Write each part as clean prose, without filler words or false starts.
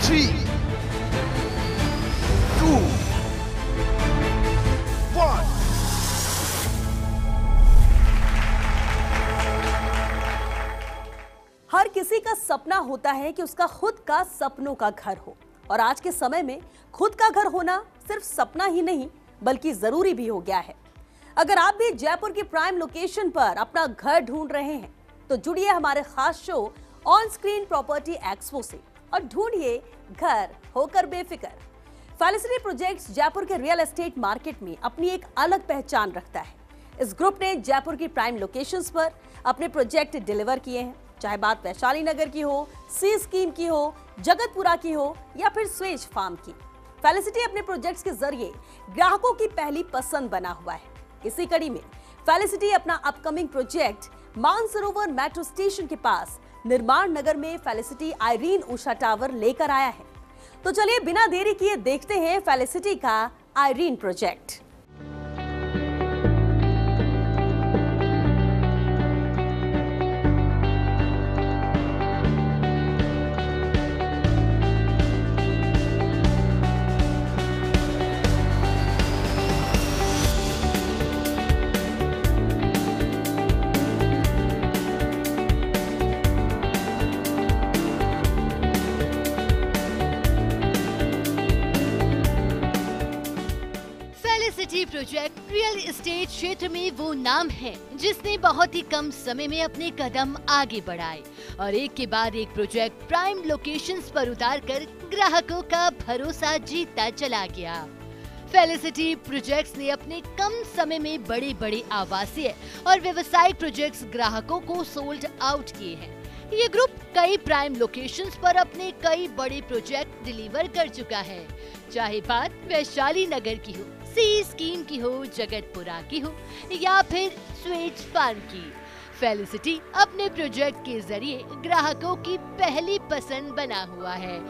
3, 2, 1. हर किसी का सपना होता है कि उसका खुद का सपनों का घर हो, और आज के समय में खुद का घर होना सिर्फ सपना ही नहीं बल्कि जरूरी भी हो गया है। अगर आप भी जयपुर की प्राइम लोकेशन पर अपना घर ढूंढ रहे हैं तो जुड़िए हमारे खास show on screen property expo से और ढूंढिए घर होकर बेफिक्र। फेलिसिटी प्रोजेक्ट्स जयपुर के रियल एस्टेट मार्केट में अपनी एक अलग पहचान रखता है। इस ग्रुप ने जयपुर की प्राइम लोकेशंस पर अपने प्रोजेक्ट डिलीवर किए हैं, चाहे बात वैशाली नगर की हो, सी स्कीम की हो, जगतपुरा की हो या फिर स्वेज फार्म की। फेलिसिटी अपने प्रोजेक्ट्स के जरिए ग्राहकों की पहली पसंद बना हुआ है। इसी कड़ी में फेलिसिटी अपना upcoming project Mansarovar metro station के पास निर्माण नगर में फेलिसिटी आयरीन उषा टावर लेकर आया है। तो चलिए बिना देरी किए देखते हैं फेलिसिटी का Irene project. Felicity project real estate क्षेत्र में वो नाम है जिसने बहुत ही कम समय में अपने कदम आगे बढ़ाए और एक के बाद एक प्रोजेक्ट प्राइम लोकेशंस पर उतारकर ग्राहकों का भरोसा जीतता चला गया। फेलिसिटी प्रोजेक्ट्स ने अपने कम समय में बड़े बड़े आवासीय और व्यवसायिक प्रोजेक्ट्स ग्राहकों को सोल्ड आउट किए हैं। ये ग्रुप कई प्राइम लोकेशंस पर अपने कई बड़े प्रोजेक्ट डिलीवर कर चुका है, चाहे बात वैशाली नगर की हो, सी स्कीम की हो, जगतपुरा की हो या फिर स्वेज फार्म की। फेलिसिटी अपने प्रोजेक्ट के जरिए ग्राहकों की पहली पसंद बना हुआ है।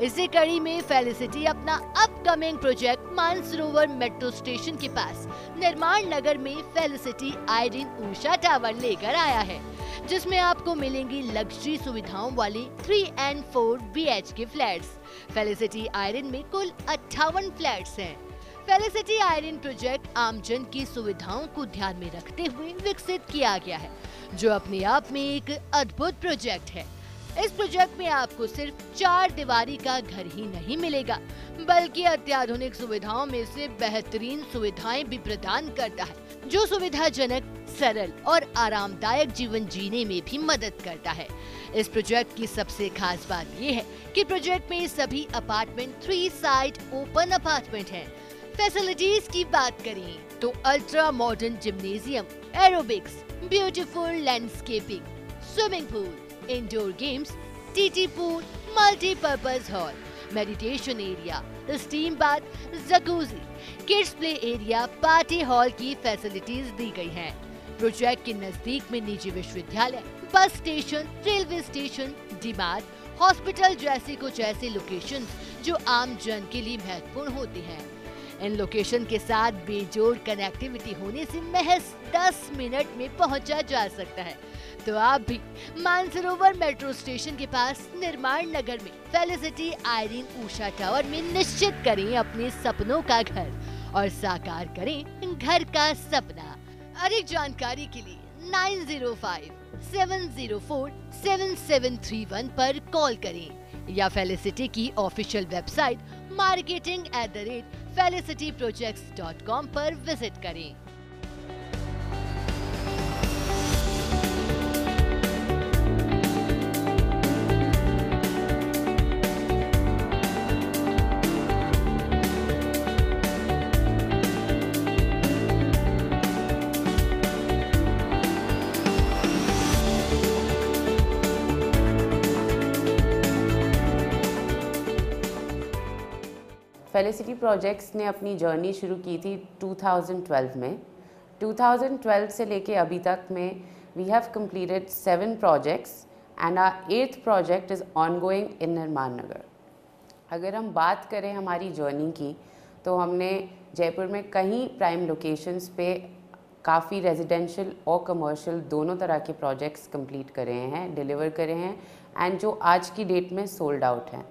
इसी कड़ी में फेलिसिटी अपना upcoming project Mansarovar metro station के पास निर्माण नगर में फेलिसिटी आयरीन उषा टावर लेकर आया है, जिसमें आपको मिलेंगी लग्जरी सुविधाओं वाली 3 और 4 BHK फ्लैट्स। फेलिसिटी आयरीन में कुल 58 फ्लैट्स हैं। फेलिसिटी आयरीन प्रोजेक्ट आमजन की सुविधाओं को ध्यान में रखते हुए विकसित किया गया है, जो अपने आप में एक अद्भुत प्रोजेक्ट है। इस प्रोजेक्ट में आपको सिर्फ 4 दीवारी का घर ही नहीं मिलेगा, बल्कि अत्याधुनिक सुविधाओं में से बेहतरीन सुविधाएं भी प्रदान करता है, जो सुविधाजनक, सरल और आरामदायक जीवन जीने में भी मदद करता है। इस प्रोजेक्ट की सबसे खास बात ये है कि प्रोजेक्ट में सभी अपार्टमेंट 3 साइड ओपन अपार्टमेंट हैं। फैसिलिटीज की बात करें तो ultra modern gymnasium, aerobics, beautiful landscaping, swimming pool, indoor games, TT pool, multipurpose hall, meditation area, steam bath, jacuzzi, kids play area, party hall की फैसिलिटीज दी गई हैं। प्रोजेक्ट के नजदीक में निजी विश्वविद्यालय, bus station, railway station, DMart, hospital जैसी कुछ ऐसी लोकेशन जो आम जन के लिए महत्वपूर्ण होती हैं। इन लोकेशन के साथ बेजोड़ कनेक्टिविटी होने से महज 10 मिनट में पहुंचा जा सकता है। तो आप भी मानसरोवर मेट्रो स्टेशन के पास निर्माण नगर में फेलिसिटी आयरीन उषा टावर में निश्चित करें अपने सपनों का घर और साकार करें घर का सपना। अधिक जानकारी के लिए 9057047731 पर कॉल करें या फेलिसिटी की ऑफिशियल वेबसाइट marketing@felicityprojects.com पर विजिट करें। फेलिसिटी प्रोजेक्ट्स ने अपनी जर्नी शुरू की थी 2012 में। 2012 से लेके अभी तक में we have completed 7 projects and our 8th project is ongoing in Nirman Nagar. अगर हम बात करें हमारी जर्नी की तो हमने जयपुर में कई प्राइम लोकेशंस पे काफ़ी रेजिडेंशियल और कमर्शियल दोनों तरह के प्रोजेक्ट्स कंप्लीट करे हैं, डिलीवर करे हैं एंड जो आज की डेट में सोल्ड आउट हैं।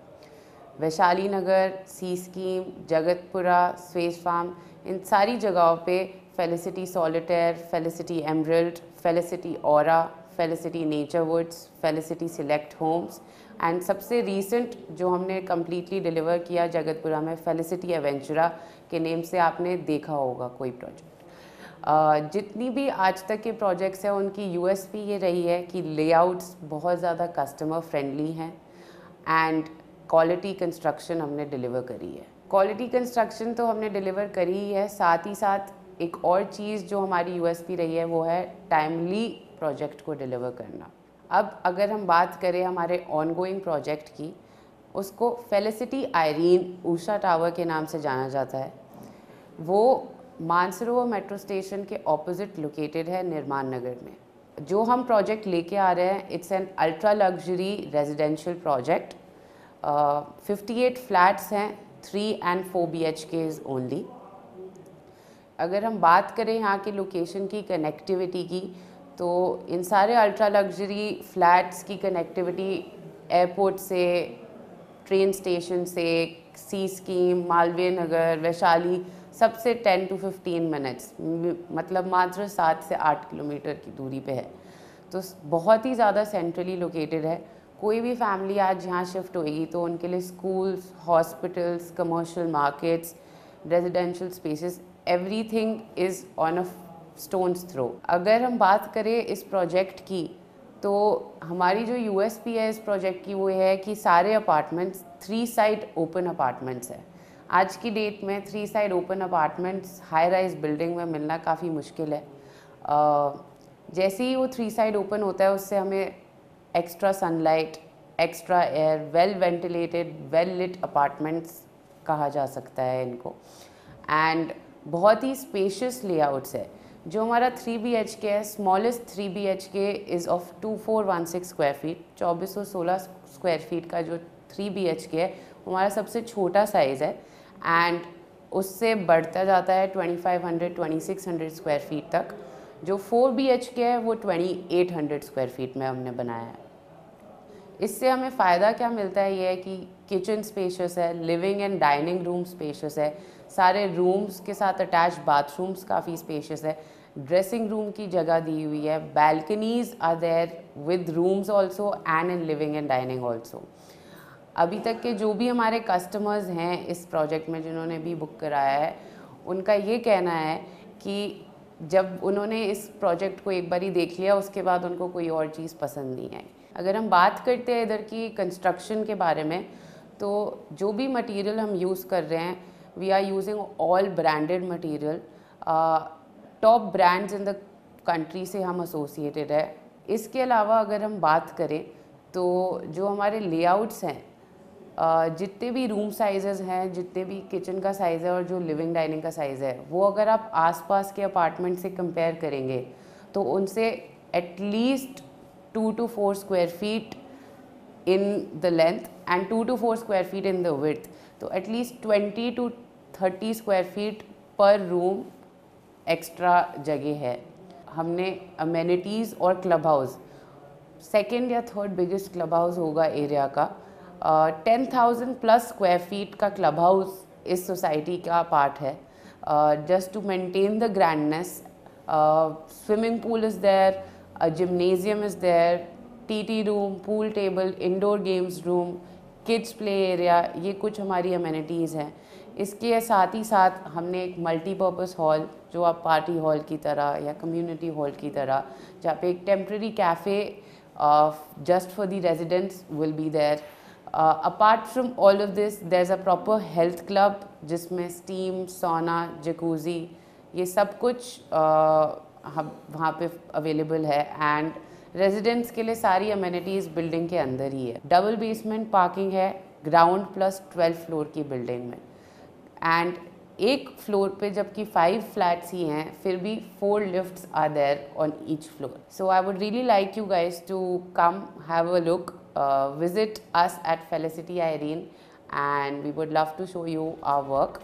Vaishali Nagar, C scheme, Jagatpura, Swej farm, इन सारी जगहों पे Felicity solitaire, Felicity emerald, Felicity aura, Felicity nature woods, Felicity select homes and सबसे रीसेंट जो हमने कम्प्लीटली डिलीवर किया जगतपुरा में, फेलिसिटी एवेंचुरा के नेम से आपने देखा होगा कोई प्रोजेक्ट। जितनी भी आज तक के प्रोजेक्ट्स हैं उनकी यूएसपी ये रही है कि लेआउट्स बहुत ज़्यादा कस्टमर फ्रेंडली हैं एंड क्वालिटी कंस्ट्रक्शन हमने डिलीवर करी है। क्वालिटी कंस्ट्रक्शन तो हमने डिलीवर करी ही है, साथ ही साथ एक और चीज़ जो हमारी यूएसपी रही है वो है टाइमली प्रोजेक्ट को डिलीवर करना। अब अगर हम बात करें हमारे ऑनगोइंग प्रोजेक्ट की, उसको फेलिसिटी आयरीन ऊषा टावर के नाम से जाना जाता है। वो मानसरोवर मेट्रो स्टेशन के ऑपोजिट लोकेटेड है निर्माण नगर में। जो हम प्रोजेक्ट लेके आ रहे हैं it's an ultra luxury residential project. 58 flats हैं, 3 and 4 BHKs ओनली। अगर हम बात करें यहाँ की लोकेशन की कनेक्टिविटी की, तो इन सारे अल्ट्रा लग्जरी फ्लैट्स की कनेक्टिविटी एयरपोर्ट से, ट्रेन स्टेशन से, सी स्कीम, मालवीय नगर, वैशाली, सबसे 10 to 15 मिनट्स, मतलब मात्र 7 से 8 किलोमीटर की दूरी पे है। तो बहुत ही ज़्यादा सेंट्रली लोकेटेड है। कोई भी फैमिली आज यहाँ शिफ्ट होगी तो उनके लिए schools, hospitals, commercial markets, residential spaces, everything is on a stone's throw. अगर हम बात करें इस प्रोजेक्ट की, तो हमारी जो यूएसपी है इस प्रोजेक्ट की वो है कि सारे अपार्टमेंट्स 3 साइड ओपन अपार्टमेंट्स हैं। आज की डेट में 3 side open apartments high rise building में मिलना काफ़ी मुश्किल है। जैसे ही वो 3 साइड ओपन होता है उससे हमें extra sunlight, extra air, well ventilated, well lit apartments कहा जा सकता है इनको। एंड बहुत ही स्पेशियस लेआउट्स है। जो हमारा 3 BHK है, smallest 3 BHK is of 2416 square feet. 2416 square feet का जो 3 BHK है वो हमारा सबसे छोटा साइज़ है एंड उससे बढ़ता जाता है 2500-2600 स्क्वायर फीट तक। जो 4 BHK है वो 2800 स्क्वायर फीट में हमने बनाया है। इससे हमें फ़ायदा क्या मिलता है, ये है कि किचन स्पेशियस है, living and dining room spacious है, सारे रूम्स के साथ अटैच बाथरूम्स काफ़ी स्पेशियस है, ड्रेसिंग रूम की जगह दी हुई है, balconies are there with rooms also and in living and dining also. अभी तक के जो भी हमारे कस्टमर्स हैं इस प्रोजेक्ट में जिन्होंने भी बुक कराया है, उनका ये कहना है कि जब उन्होंने इस प्रोजेक्ट को एक बार ही देख लिया उसके बाद उनको कोई और चीज़ पसंद नहीं आई। अगर हम बात करते हैं इधर की कंस्ट्रक्शन के बारे में, तो जो भी मटेरियल हम यूज़ कर रहे हैं, we are using all branded material. Top brands in the country से हम एसोसिएटेड है। इसके अलावा अगर हम बात करें तो जो हमारे लेआउट्स हैं, जितने भी रूम साइजेस हैं, जितने भी किचन का साइज़ है और जो लिविंग डाइनिंग का साइज़ है, वो अगर आप आसपास के अपार्टमेंट से कंपेयर करेंगे तो उनसे at least 2 to 4 square feet in the length and 2 to 4 square feet in the width, तो एटलीस्ट 20 to 30 स्क्वायर फीट पर रूम एक्स्ट्रा जगह है। हमने अमेनिटीज़ और क्लब हाउस, सेकेंड या थर्ड बिगेस्ट क्लब हाउस होगा एरिया का, 10,000 प्लस स्क्वायर फीट का क्लब हाउस इस सोसाइटी का पार्ट है। Just to maintain the grandness, swimming pool is there, a gymnasium is there, TT room, pool table, indoor games room, kids play area, ये कुछ हमारी amenities हैं। इसके साथ ही साथ हमने एक मल्टीपर्पज़ हॉल, जो आप पार्टी हॉल की तरह या कम्युनिटी हॉल की तरह, जहाँ पे एक temporary cafe just for the residents will be there. Apart from all of this, there's a proper health club जिसमें steam, sauna, jacuzzi, ये सब कुछ वहाँ पे अवेलेबल है एंड रेजिडेंट्स के लिए सारी अमेनिटीज़ बिल्डिंग के अंदर ही है। डबल बेसमेंट पार्किंग है ग्राउंड प्लस 12 फ्लोर की बिल्डिंग में एंड एक फ्लोर पे जबकि 5 फ्लैट्स ही हैं, फिर भी 4 lifts are there on each floor. So I would really like you guys to come have a look, visit us at Felicity Irene and we would love to show you our work.